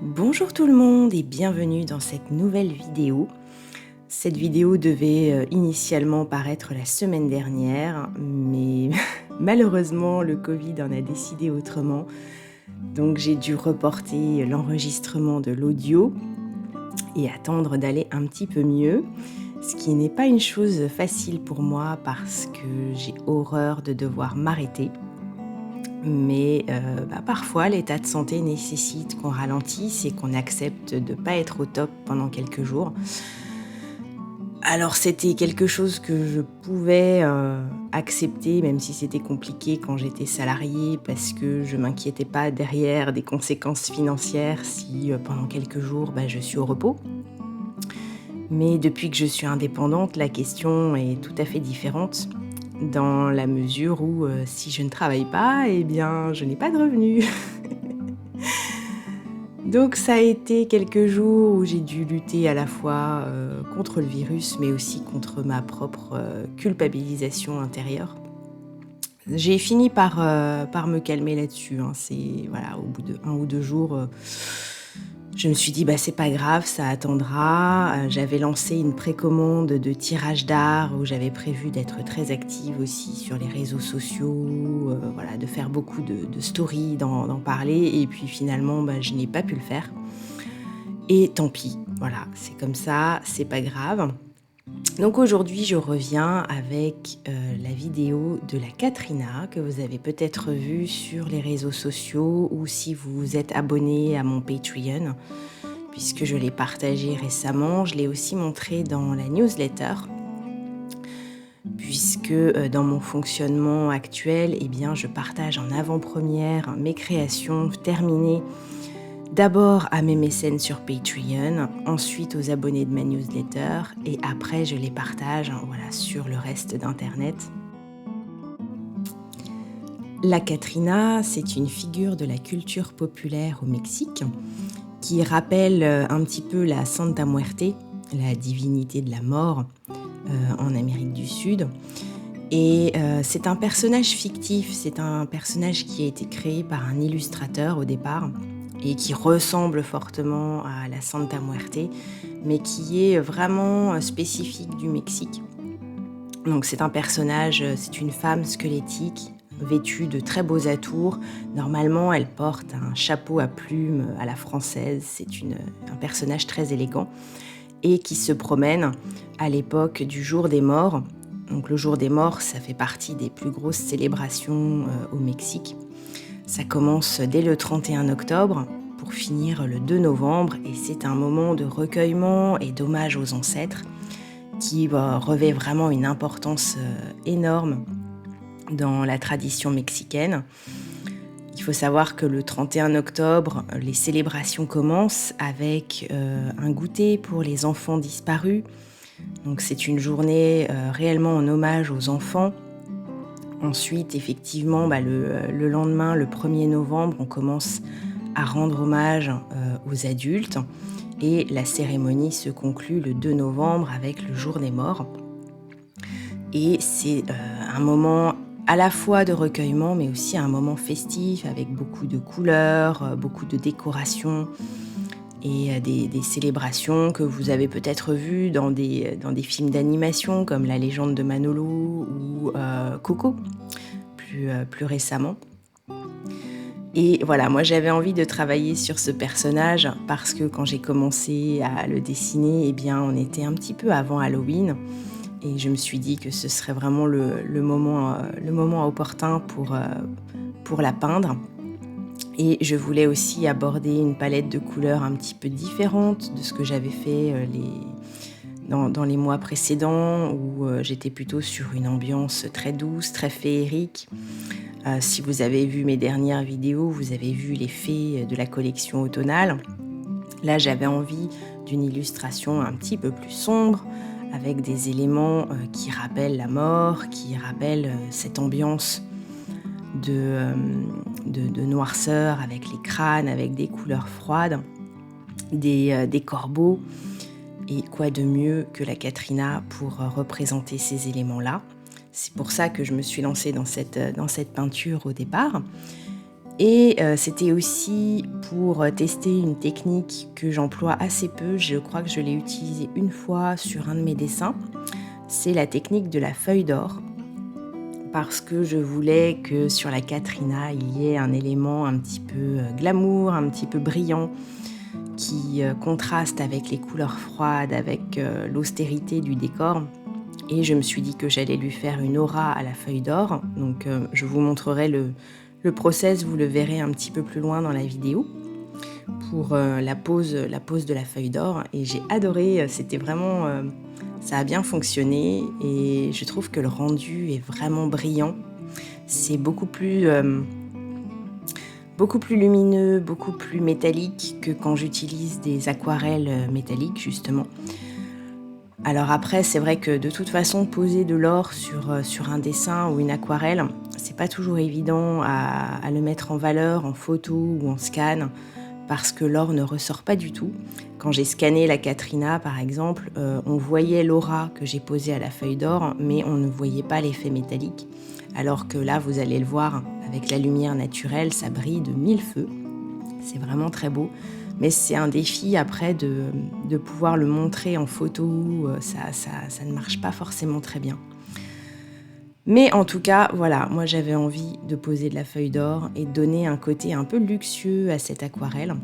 Bonjour tout le monde et bienvenue dans cette nouvelle vidéo. Cette vidéo devait initialement paraître la semaine dernière, mais malheureusement le Covid en a décidé autrement. Donc j'ai dû reporter l'enregistrement de l'audio et attendre d'aller un petit peu mieux. Ce qui n'est pas une chose facile pour moi parce que j'ai horreur de devoir m'arrêter. Mais parfois, l'état de santé nécessite qu'on ralentisse et qu'on accepte de ne pas être au top pendant quelques jours. Alors c'était quelque chose que je pouvais accepter, même si c'était compliqué quand j'étais salariée, parce que je ne m'inquiétais pas derrière des conséquences financières si pendant quelques jours je suis au repos. Mais depuis que je suis indépendante, la question est tout à fait différente, dans la mesure où si je ne travaille pas, eh bien je n'ai pas de revenus. Donc ça a été quelques jours où j'ai dû lutter à la fois contre le virus, mais aussi contre ma propre culpabilisation intérieure. J'ai fini par me calmer là-dessus, hein. C'est, voilà, au bout de 1 ou 2 jours, je me suis dit: «C'est pas grave, ça attendra». J'avais lancé une précommande de tirage d'art où j'avais prévu d'être très active aussi sur les réseaux sociaux, voilà, de faire beaucoup de stories, d'en parler et puis finalement, je n'ai pas pu le faire et tant pis, voilà, c'est comme ça, c'est pas grave. Donc aujourd'hui, je reviens avec la vidéo de la Katrina que vous avez peut-être vue sur les réseaux sociaux ou si vous êtes abonné à mon Patreon, puisque je l'ai partagé récemment. Je l'ai aussi montré dans la newsletter, puisque dans mon fonctionnement actuel, je partage en avant-première mes créations terminées. D'abord à mes mécènes sur Patreon, ensuite aux abonnés de ma newsletter et après je les partage sur le reste d'internet. La Katrina, c'est une figure de la culture populaire au Mexique qui rappelle un petit peu la Santa Muerte, la divinité de la mort en Amérique du Sud. Et c'est un personnage fictif, c'est un personnage qui a été créé par un illustrateur au départ et qui ressemble fortement à la Santa Muerte, mais qui est vraiment spécifique du Mexique. Donc c'est un personnage, c'est une femme squelettique, vêtue de très beaux atours. Normalement, elle porte un chapeau à plumes à la française, c'est un personnage très élégant et qui se promène à l'époque du Jour des Morts. Donc le Jour des Morts, ça fait partie des plus grosses célébrations au Mexique. Ça commence dès le 31 octobre pour finir le 2 novembre et c'est un moment de recueillement et d'hommage aux ancêtres qui revêt vraiment une importance énorme dans la tradition mexicaine. Il faut savoir que le 31 octobre, les célébrations commencent avec un goûter pour les enfants disparus. Donc c'est une journée réellement en hommage aux enfants. Ensuite, effectivement, le lendemain, le 1er novembre, on commence à rendre hommage aux adultes et la cérémonie se conclut le 2 novembre avec le Jour des Morts. Et c'est un moment à la fois de recueillement, mais aussi un moment festif avec beaucoup de couleurs, beaucoup de décorations et des célébrations que vous avez peut-être vues dans des films d'animation comme La Légende de Manolo ou Coco, plus récemment. Et voilà, moi j'avais envie de travailler sur ce personnage parce que quand j'ai commencé à le dessiner, on était un petit peu avant Halloween et je me suis dit que ce serait vraiment le moment opportun pour la peindre. Et je voulais aussi aborder une palette de couleurs un petit peu différente de ce que j'avais fait dans les mois précédents où j'étais plutôt sur une ambiance très douce, très féerique. Si vous avez vu mes dernières vidéos, vous avez vu les fées de la collection automnale. Là, j'avais envie d'une illustration un petit peu plus sombre, avec des éléments qui rappellent la mort, qui rappellent cette ambiance de noirceur avec les crânes, avec des couleurs froides, des corbeaux. Et quoi de mieux que la Katrina pour représenter ces éléments-là. C'est pour ça que je me suis lancée dans cette peinture au départ. Et c'était aussi pour tester une technique que j'emploie assez peu. Je crois que je l'ai utilisée une fois sur un de mes dessins. C'est la technique de la feuille d'or. Parce que je voulais que sur la Katrina, il y ait un élément un petit peu glamour, un petit peu brillant, qui contraste avec les couleurs froides, avec l'austérité du décor. Et je me suis dit que j'allais lui faire une aura à la feuille d'or. Donc je vous montrerai le process, vous le verrez un petit peu plus loin dans la vidéo, pour la pose de la feuille d'or. Et j'ai adoré, c'était vraiment... ça a bien fonctionné et je trouve que le rendu est vraiment brillant. C'est beaucoup plus lumineux, beaucoup plus métallique que quand j'utilise des aquarelles métalliques justement. Alors après, c'est vrai que de toute façon, poser de l'or sur un dessin ou une aquarelle, c'est pas toujours évident à le mettre en valeur, en photo ou en scan, parce que l'or ne ressort pas du tout. Quand j'ai scanné la Katrina, par exemple, on voyait l'aura que j'ai posée à la feuille d'or, mais on ne voyait pas l'effet métallique. Alors que là, vous allez le voir, avec la lumière naturelle, ça brille de mille feux. C'est vraiment très beau. Mais c'est un défi après de pouvoir le montrer en photo. Ça ne marche pas forcément très bien. Mais en tout cas, voilà, moi j'avais envie de poser de la feuille d'or et de donner un côté un peu luxueux à cette aquarelle.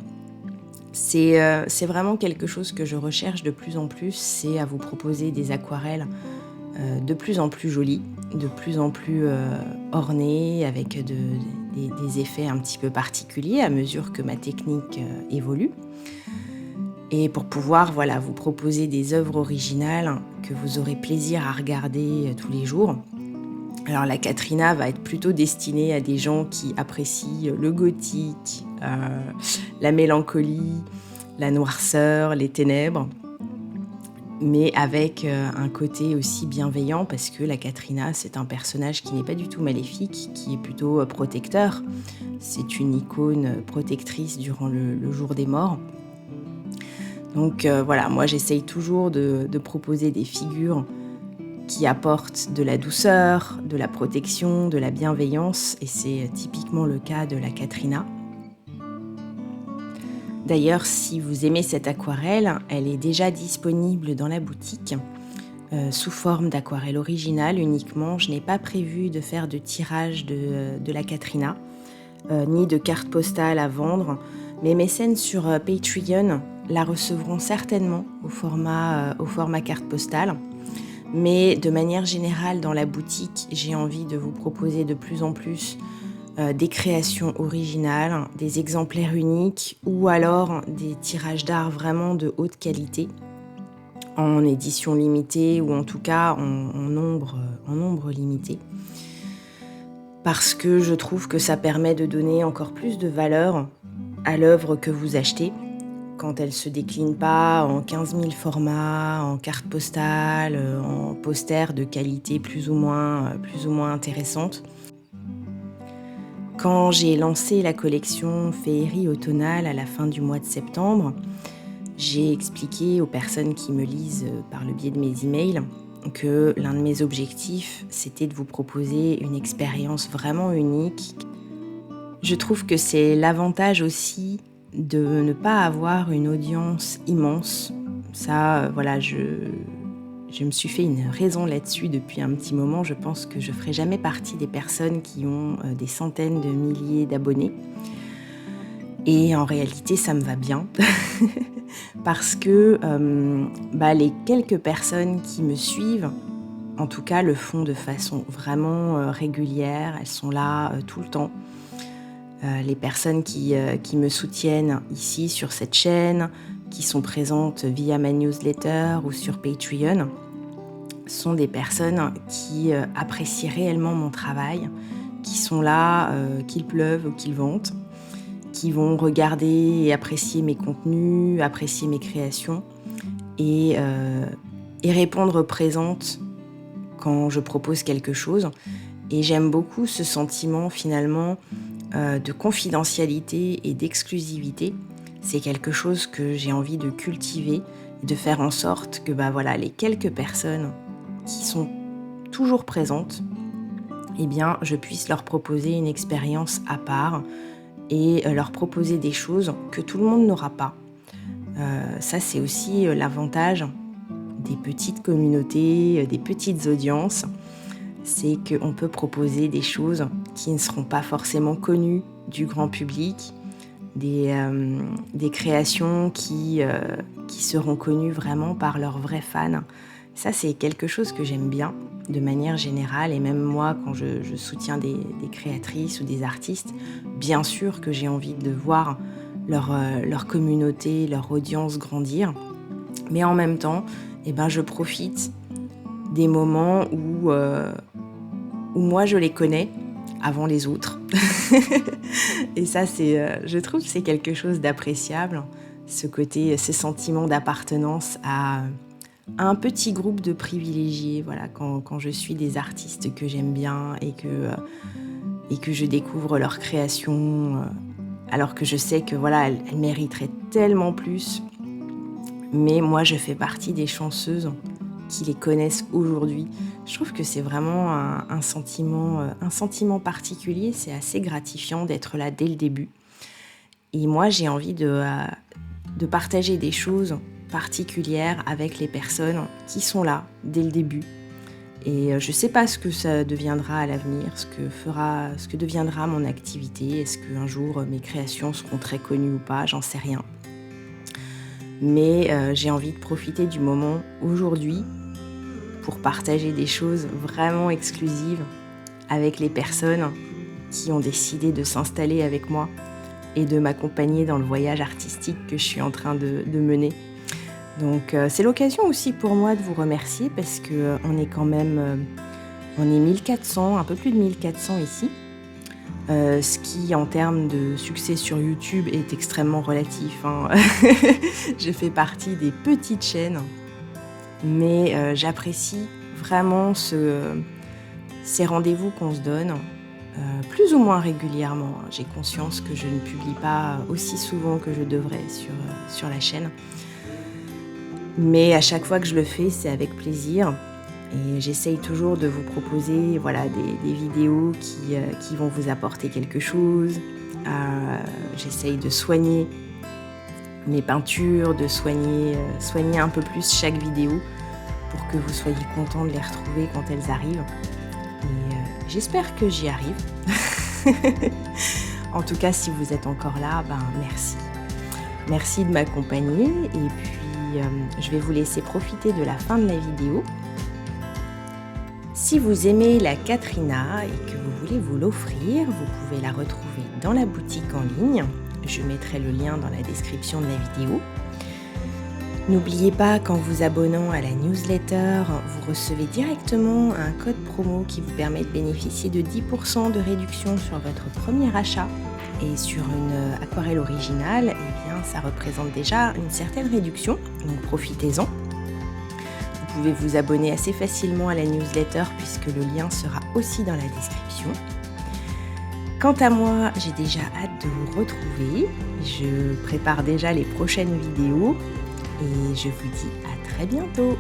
C'est vraiment quelque chose que je recherche de plus en plus, c'est à vous proposer des aquarelles de plus en plus jolies, de plus en plus ornées, avec des effets un petit peu particuliers à mesure que ma technique évolue. Et pour pouvoir voilà, vous proposer des œuvres originales que vous aurez plaisir à regarder tous les jours. Alors la Katrina va être plutôt destinée à des gens qui apprécient le gothique, la mélancolie, la noirceur, les ténèbres, mais avec un côté aussi bienveillant parce que la Katrina, c'est un personnage qui n'est pas du tout maléfique, qui est plutôt protecteur. C'est une icône protectrice durant le jour des morts. Donc voilà, moi j'essaye toujours de proposer des figures qui apportent de la douceur, de la protection, de la bienveillance, et c'est typiquement le cas de la Katrina. D'ailleurs, si vous aimez cette aquarelle, elle est déjà disponible dans la boutique, sous forme d'aquarelle originale uniquement. Je n'ai pas prévu de faire de tirage de la Katrina, ni de carte postale à vendre. Mes mécènes sur Patreon la recevront certainement au format carte postale. Mais de manière générale, dans la boutique, j'ai envie de vous proposer de plus en plus des créations originales, des exemplaires uniques ou alors des tirages d'art vraiment de haute qualité, en édition limitée ou en tout cas en nombre limité. Parce que je trouve que ça permet de donner encore plus de valeur à l'œuvre que vous achetez, quand elle ne se décline pas en 15 000 formats, en carte postale, en poster de qualité plus ou moins intéressante. Quand j'ai lancé la collection Féerie automnale à la fin du mois de septembre, j'ai expliqué aux personnes qui me lisent par le biais de mes emails que l'un de mes objectifs, c'était de vous proposer une expérience vraiment unique. Je trouve que c'est l'avantage aussi de ne pas avoir une audience immense. Ça, voilà, je me suis fait une raison là-dessus depuis un petit moment. Je pense que je ne ferai jamais partie des personnes qui ont des centaines de milliers d'abonnés. Et en réalité, ça me va bien. Parce que les quelques personnes qui me suivent, en tout cas, le font de façon vraiment régulière. Elles sont là tout le temps. Les personnes qui me soutiennent ici sur cette chaîne, qui sont présentes via ma newsletter ou sur Patreon, sont des personnes qui apprécient réellement mon travail, qui sont là, qu'il pleuve ou qu'il vente, qui vont regarder et apprécier mes contenus, apprécier mes créations et répondre présente quand je propose quelque chose. Et j'aime beaucoup ce sentiment finalement de confidentialité et d'exclusivité. C'est quelque chose que j'ai envie de cultiver, de faire en sorte que les quelques personnes qui sont toujours présentes, je puisse leur proposer une expérience à part et leur proposer des choses que tout le monde n'aura pas. Ça, c'est aussi l'avantage des petites communautés, des petites audiences. C'est qu'on peut proposer des choses qui ne seront pas forcément connues du grand public, des créations qui seront connues vraiment par leurs vrais fans. Ça, c'est quelque chose que j'aime bien de manière générale, et même moi, quand je soutiens des créatrices ou des artistes, bien sûr que j'ai envie de voir leur communauté, leur audience grandir, mais en même temps, je profite des moments où moi je les connais avant les autres. Et ça, je trouve que c'est quelque chose d'appréciable, ce sentiment d'appartenance à un petit groupe de privilégiés. Voilà, quand je suis des artistes que j'aime bien et que je découvre leur création, alors que je sais que voilà, elles mériteraient tellement plus. Mais moi, je fais partie des chanceuses qui les connaissent aujourd'hui. Je trouve que c'est vraiment un sentiment particulier. C'est assez gratifiant d'être là dès le début. Et moi, j'ai envie de partager des choses particulières avec les personnes qui sont là dès le début. Et je ne sais pas ce que ça deviendra à l'avenir, ce que deviendra mon activité. Est-ce qu'un jour mes créations seront très connues ou pas? J'en sais rien. Mais j'ai envie de profiter du moment aujourd'hui pour partager des choses vraiment exclusives avec les personnes qui ont décidé de s'installer avec moi et de m'accompagner dans le voyage artistique que je suis en train de mener. Donc c'est l'occasion aussi pour moi de vous remercier parce qu'on est quand même, on est 1400, un peu plus de 1400 ici. Ce qui, en termes de succès sur YouTube, est extrêmement relatif. Je fais partie des petites chaînes, mais j'apprécie vraiment ces rendez-vous qu'on se donne, plus ou moins régulièrement. J'ai conscience que je ne publie pas aussi souvent que je devrais sur la chaîne. Mais à chaque fois que je le fais, c'est avec plaisir. Et j'essaye toujours de vous proposer des vidéos qui vont vous apporter quelque chose. J'essaye de soigner mes peintures, de soigner un peu plus chaque vidéo pour que vous soyez contents de les retrouver quand elles arrivent. Et j'espère que j'y arrive. En tout cas, si vous êtes encore là, merci. Merci de m'accompagner. Et puis, je vais vous laisser profiter de la fin de la vidéo. Si vous aimez la Katrina et que vous voulez vous l'offrir, vous pouvez la retrouver dans la boutique en ligne. Je mettrai le lien dans la description de la vidéo. N'oubliez pas qu'en vous abonnant à la newsletter, vous recevez directement un code promo qui vous permet de bénéficier de 10% de réduction sur votre premier achat. Et sur une aquarelle originale, ça représente déjà une certaine réduction, donc profitez-en. Vous pouvez vous abonner assez facilement à la newsletter puisque le lien sera aussi dans la description. Quant à moi, j'ai déjà hâte de vous retrouver. Je prépare déjà les prochaines vidéos et je vous dis à très bientôt.